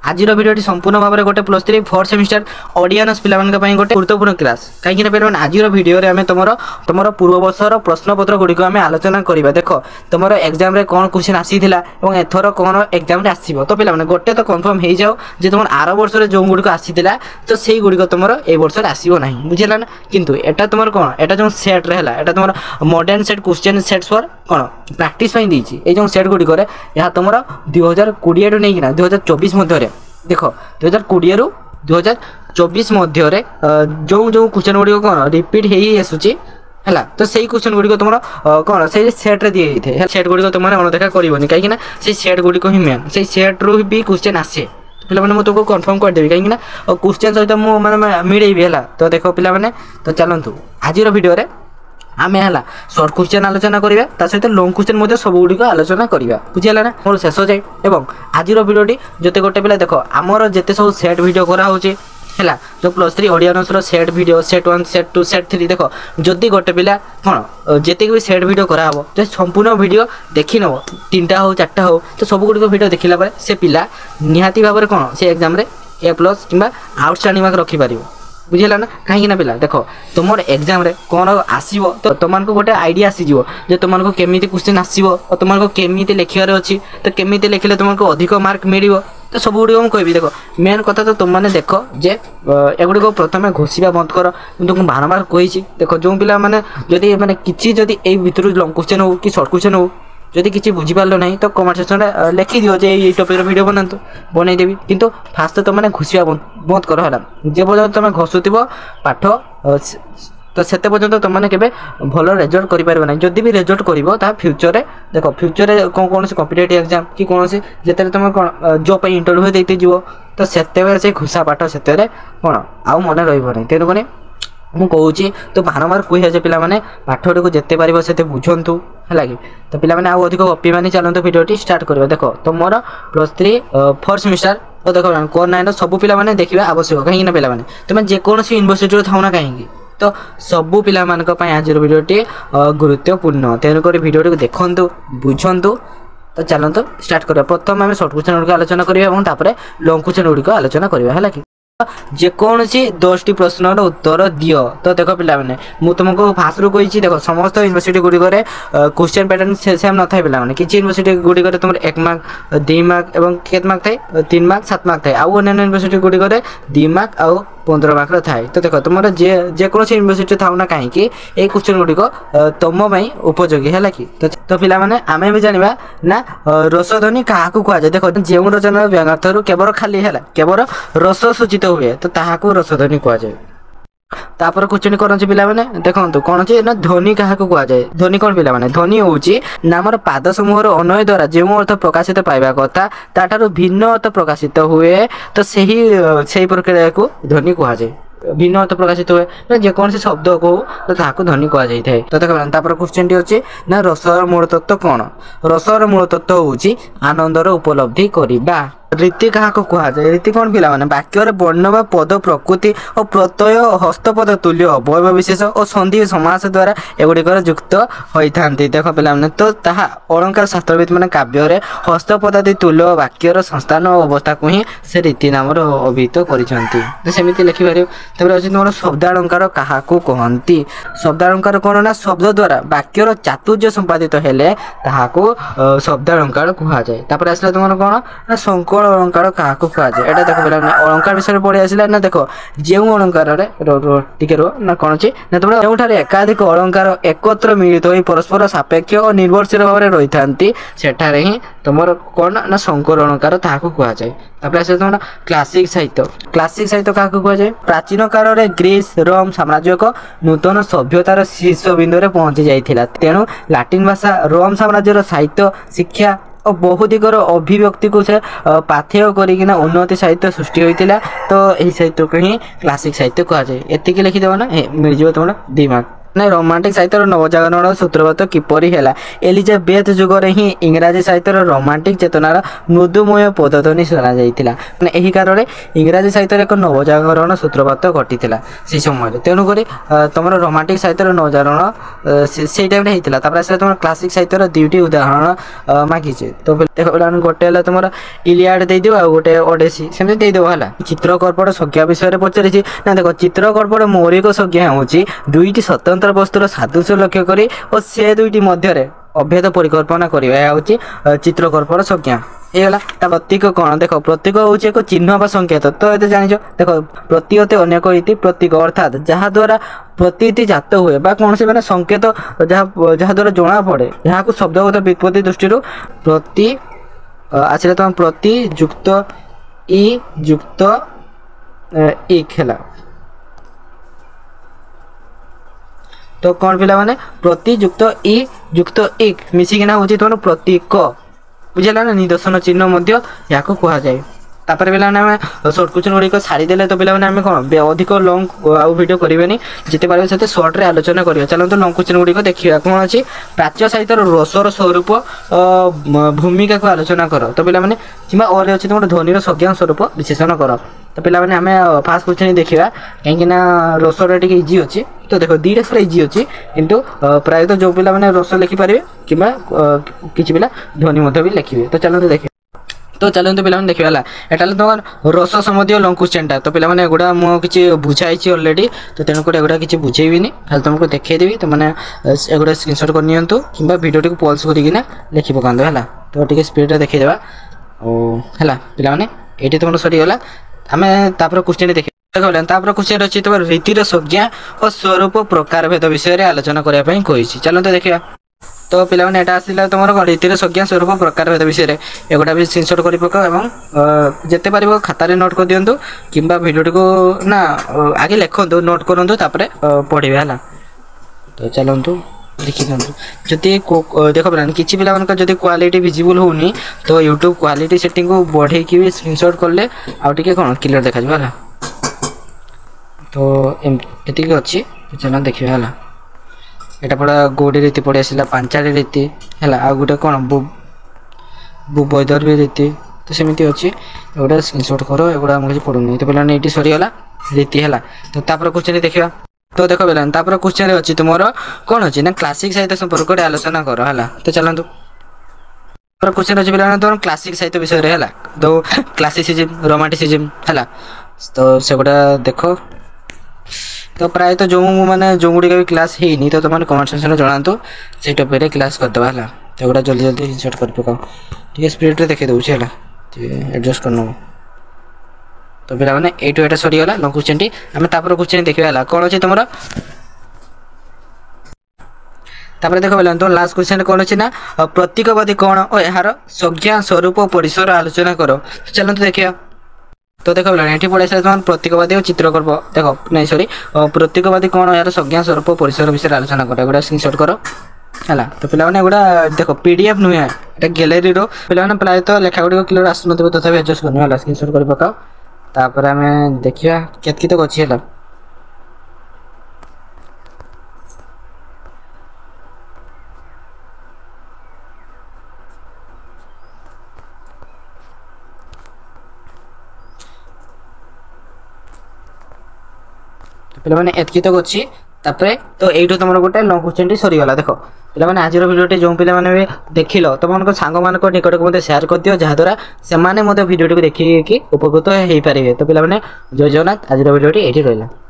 आज भिडियो संपूर्ण भाव में गोटे +3 4th सेमिस्टर ऑडियंस पिलामान गोटे गुरुत्वपूर्ण क्लास कहीं आज भिडियो आम तुम पूर्व वर्षर प्रश्नपत्र गुड़िक आम आलोचना करवा। देख तुम एग्जाम रे कौन क्वेश्चन आसीला और एथर कौन एग्जाम रे आसीबो तो पिलामाने गोटे तो कन्फर्म हो जाओ जे तुम आर वर्ष जो गुड़िक आसीला तो से गुड़िक तुम ए वर्ष आसो ना बुझेगा ना। किंतु एटा तुम कौन एटा जो सेट रे है एटा तुम modern set question sets for कौन प्रैक्टिस देती ये जो सेट गुड़िक यहाँ तुम 2020 टू नहीं 2024 मध्य देख 2020 रु 2024 मध्य जो जो क्वेश्चन गुड़िक कौन रिपीट हो आसूची है तो सही क्वेश्चन गुड़िक तुम कौन से सेट रे दिए थे सेट गुड़िक तुम अणदेखा करनी कहीं से सेट गुड़िक ही मेन से सेट रू भी क्वेश्चन आसे पे मैंने तुमको कन्फर्म करदेवी कहीं क्वेश्चन सहित मुझे मिलेबी है तो देख पे तो चलतु आज भिडियो आम है सर्ट क्वेश्चन आलोचना करवा सहित लंग क्वेश्चन सब गुड़िक आलोचना करवा बुझीगला ना मोर शेष जाए। और आज भिडियोटी जो गोटे पिला देख आमर जिते सब सेट भिडियो कराऊँच है जो +3 audience set video set 1 set 2 set 3 देख जदि गोटे पिला कौन जिते भी सेट वीडियो कराब जो संपूर्ण वीडियो देखी नब 3टा हो 4टा हो तो सब गुड़िक वीडियो देखला से पिला निहाती भाव में कौन से एग्जाम रे A+ कि आउटस्टैंडिंग मार्क रखिपर बुझेगा ना कहीं पिला देख तुम एग्जाम रे कौन आसो तो तुमको गोटे आइडिया आसीज जो तुमको केमी क्वेश्चन आसो और तुमको केमी लिखार अच्छी तो केमी लिखिले तुमको अधिक मार्क मिल तो सब गुड़िक मुझे कहबी देख मेन कथा तो तुमने देख जे एगुड़िक प्रथम घोषा बंद कर तुमको बारंबार कही देख जो पिला माने जदि माने किछि जदि ए भितर लंग क्वेश्चन हो कि शॉर्ट क्वेश्चन हो जदि किसी बुझीपार ना तो कमेंट सेक्शन में लिखि दियो जे ये टॉपिक वीडियो बनातु बनईदेवी किंतु फास्ट तो तुमने घोषा बंद कर है जे पर्यटन तुम घसुव पाठ तो से पर्यटन तुमने केबे भल रिजल्ट कर ना जदि भी रिजल्ट कर फ्यूचर रे देख फ्यूचर रे कौन से कॉम्पिटिटिव एग्जाम कि कौन से जिते तुम कौन जॉब इंटरव्यू देते जीव तो से घुसा पाठ से कौन आउ मन रही तेणुक मुझे तो बारंबार कही पे पाठटी को जिते पार से बुझंतु है कि तो पे अधिक गपी मानी चलते भिडियो स्टार्ट कर देख तुम +3 4th सेमिस्टर तो देख कोर 9 सब पे देखा आवश्यक कहीं पे तुम जेकोसी यूनिवर्सिटी था ना कहीं तो सबू पिला आज भिडियोटी गुरुत्वपूर्ण तेणुक भिडियो देखु बुझंतु तो चलते स्टार्ट करा। प्रथम आम सर्ट क्वेश्चन गुड़िक आलोचना करें लंग क्वेश्चन गुड़िक आलोचना करा है कि जेकोसी 10टी प्रश्नर उत्तर दियो तो देख पे मुझे तुमको फास्ट रू कही देख समस्त यूनिवर्सिटी गुड़िक क्वेश्चन पैटर्न सेम न था पे किसी यूनिवर्सिटी गुड़िक तुम 1 मार्क 2 मार्क और केते मार्क थाए 3 मार्क 7 मार्क थाए आउ अन्य यूनिवर्सिटी गुड़िक 2 मार्क आउ 15 मार्क थाए तो देख तुम जेकोसी यूनिवर्सिटी था ना कहीं ये क्वेश्चन गुड़िक तुम उपयोगी है कि तो पे आम भी जाना ना रसध्वनि क्या कहुए देख जो रचना व्यंगार्थर केवल खाली है केवल रस सूचित हुए तो ताहाको रसध्वनि कहुए। तापर क्वेश्चन कौन पे देखो कौन अच्छे ना ध्वनि क्या कहुए ध्वनि कौन पे ध्वनि हूँ नामर पाद समूह अन्वय द्वारा जो अर्थ प्रकाशित पाइबा कथा ताठारु भिन्न अर्थ प्रकाशित हुए तो सही प्रक्रिया को ध्वनि कहुए भिन्न अर्थ प्रकाशित हुए जेकोसी शब्द को तो ताको ध्वनि कहुए तो देखो क्वेश्चन टी अच्छे ना रसर मूल तत्व कौन रसर मूल तत्व हूँ आनंदर उपलब्धि करवा। रीति क्या कहुए रीति कौन पिला वाक्यर वर्ण व पद प्रकृति और प्रत्यय हस्तपद तुल्य अवयव विशेष और संधि समास द्वारा एगुड़िकर युक्त होता देख पे तो ताहा अलंकार शास्त्रविद मैंने काव्य हस्तपदादि तुल्य वाक्यर संस्थान और अवस्था को ही से रीति नाम अभिहित करमती लिखिपर। तुम शब्दालंकार क्या कहती शब्दालंकार कौन ना शब्द द्वारा वाक्यर चातुर्य संपादित हेले ताहाको शब्दालंकार कहुए। आसला तुम कौन ना संकल्प अलंकार क्या कहुए एटा देख पे अलंकार विषय पढ़ी आसला ना देख जो अलंकार टिके रो ना कौन अच्छी ना तुम जो एकाधिक अलंकार एकत्र मिलित हो परस्पर सापेक्ष और निर्भरशील भाव में रही था सेठारे ही तुम कौन ना संकर अलंकार ताको कहुए। आस तुम क्लासिक साहित्य क्या कहुए प्राचीन काल में ग्रीस रोम साम्राज्य को नूतन सभ्यतार शीर्ष बिंदु में पहुंची जाइथिला तेणु लाटिन भाषा रोम साम्राज्यर साहित्य शिक्षा और बहुदिकर अभिव्यक्ति को से पाथेय करना उन्नति साहित्य सृष्टि होता तो यही साहित्य को ही क्लासिक साहित्य कहुए। एति लिखिदेव ना मिल तुम 2 मार्क ना रोमांटिक साहित्य नवजागरण सूत्रपात किपरि हैला एलिजाबेथ जुगरे ही इंग्राजी साहित्य रोमांटिक चेतनार मृदुमय पदध्वनि सुना जाइतिला माने एही कारण इंग्राजी साहित्य एक नवजागरण सूत्रपात घटितिला से समय तेणुक तुम रोमांटिक साहित्य नवजागरण से टाइम होता तापर आसला तुम क्लासिक साहित्य दुईटी उदाहरण मागिचे तो देख गोटे तुम इलियाड दे दियो आ गोटे ओडेसी सेमती दे देबो हला चित्रकर्पट संज्ञा विषय रे पचरिछि ना देखो चित्रकर्पट मौलिक संज्ञा होछि दुईटी स्वतंत्र वस्तुर सादृश्य लक्ष्य करी और से दुईटी मध्य अभेद परिकल्पना करबा होछि चित्रकर्पट संज्ञा एला प्रतीक कौन देख प्रतीक हूँ एक चिन्ह बा संकेत तो ये जान देख प्रतीयते अनेक इति प्रतीक अर्थात जहाँ द्वारा प्रतीति जात हुए बा कौन से मैंने संकेत जहाँ द्वारा जना पड़े यहाँ को शब्दगत व्युत्पत्ति दृष्टि प्रति आसला तुम प्रति युक्त इ युक्त इक है तो कौन पिला माने प्रति युक्त इ युक्त इक मिसिकिना होची तुम प्रतीक बुझेगा ना निदर्शन चिन्ह या कह जाए तापर पे सर्ट क्वेश्चन गुड़िक छाड़ीदे तो पे कौन अधिक लंग आउ वीडियो करेंगे जिते पारे से सर्ट रे आलोचना करिया चलते लंग क्वेश्चन गुड़िक देखिए कौन अच्छी प्राच्य साहित्य रसर स्वरूप भूमिका को आलोचना कर तो पे कि और अच्छी तुम ध्वनि संज्ञा स्वरूप विशेषण कर तो पे फास्ट क्वेश्चन देखा कहीं रसर टे इजी अच्छी तो देख दीटा सारा इजी अच्छी किंतु प्रायतः जो पिला मैंने रस लिखिपारे कि किसी पिला ध्वनि भी लिखे तो चलते देखिए तो चलते पे देखा एटा तुम रस सम्बंधी लंग क्वेश्चन तो पे गुड़ा मुझे बुझाई अलरेडी तो तेणुक एगुड़ा किसी बुझेबी खाली तुमको देखदेवी तो मैंने एगुड़ा स्क्रीनशॉट कर नियंतु कि वीडियो टी पल्स करना लिखि पकाते है तो टी स्पीड देखीदेवा है पे ये तुम सरीगला आम क्वेश्चन देखिए क्वेश्चन अच्छी तुम रीतिर संज्ञा और स्वरूप प्रकार भेद विषय आलोचना करने कही चलते देखिए तो पे आसला तुम रीतिर संज्ञा स्वरूप प्रकार भेद विषय एगुड़ा भी स्क्रीनशॉट कर पकाओ जिते पार खातार नोट कर दिंतु कि भिडियो को ना आगे लिखु नोट करूँ पढ़े है तो चलतु लिखि दिंतु जदि देख पे किसी पे क्वालिटी विजिबल होनी तो यूट्यूब क्वालिटी सेटिंग को बढ़े भी स्क्रीनशॉट कले आउे कौन क्लियर देखा है तो ये अच्छी चल देखिए है एटा पड़ा गोड़ी रीति पड़े आसला पांचाड़ी रीति है आ गोटे कौन वैदर्भी रीति तो सेमती अच्छी एगुड़ा स्क्रीनशॉट करो एगुड़ा मुझे पड़ूनी तो पे ये सरीगला रीति है तो क्वेश्चन देखा तो देख पे क्वेश्चन अच्छी तुम कौन अच्छी ना क्लासिक साहित्य संपर्क आलोचना कर है तो चलतु क्वेश्चन अच्छी पे तुम क्लासिक साहित्य विषय है तो क्लासिसिज्म रोमांटिसिज्म है तो सेगुड़ा देख तो प्रायतः जो मैंने जो गुड़िक भी क्लास है तो तुम कमेंट सेक्शन में जनातु से टॉपिक क्लास करदे है तो एगुड़ा जल्दी जल्दी इनसर्ट कर पकाओ ठीक स्पीड देखी दूसरी है एडजस्ट कर नब तो पे ए to Etah सरीगला long question T आम क्वेश्चन देखा कौन अच्छे तुम देख पे तुम लास्ट क्वेश्चन कौन अच्छी ना प्रतीकवादी कौन और यार संज्ञा स्वरूप परिसर आलोचना करो चलते देखिए तो देख पे पढ़े तुम प्रतीकवादी और चित्रकल्प देख नहीं सॉरी प्रतीकवादी कौन यार संज्ञा स्वरूप परिसर विषय आलोचना कर गोटा स्क्रीनशॉट कर है तो पे गुड़ा देख पीडीएफ नुहे ये गैलेरी पे प्रायतः लेखा गुड़ क्लियर आसुन तथा एडजस्ट करना है स्क्रीनशॉट कर पकाओ तापर आम देखा केतकी तक अच्छी है पे एतकी तक अच्छी तो यू तुम गोटे लंग क्वेश्चन सरीगला देख पे आज भिडियो जो पे देख लो तुम सांग मान निकट को मत सेयार कर दियो जहाद्वारा से भिडियो देखिए उपकृत हो पारे तो पे जय जगन्नाथ आज भिडियो ये रहा।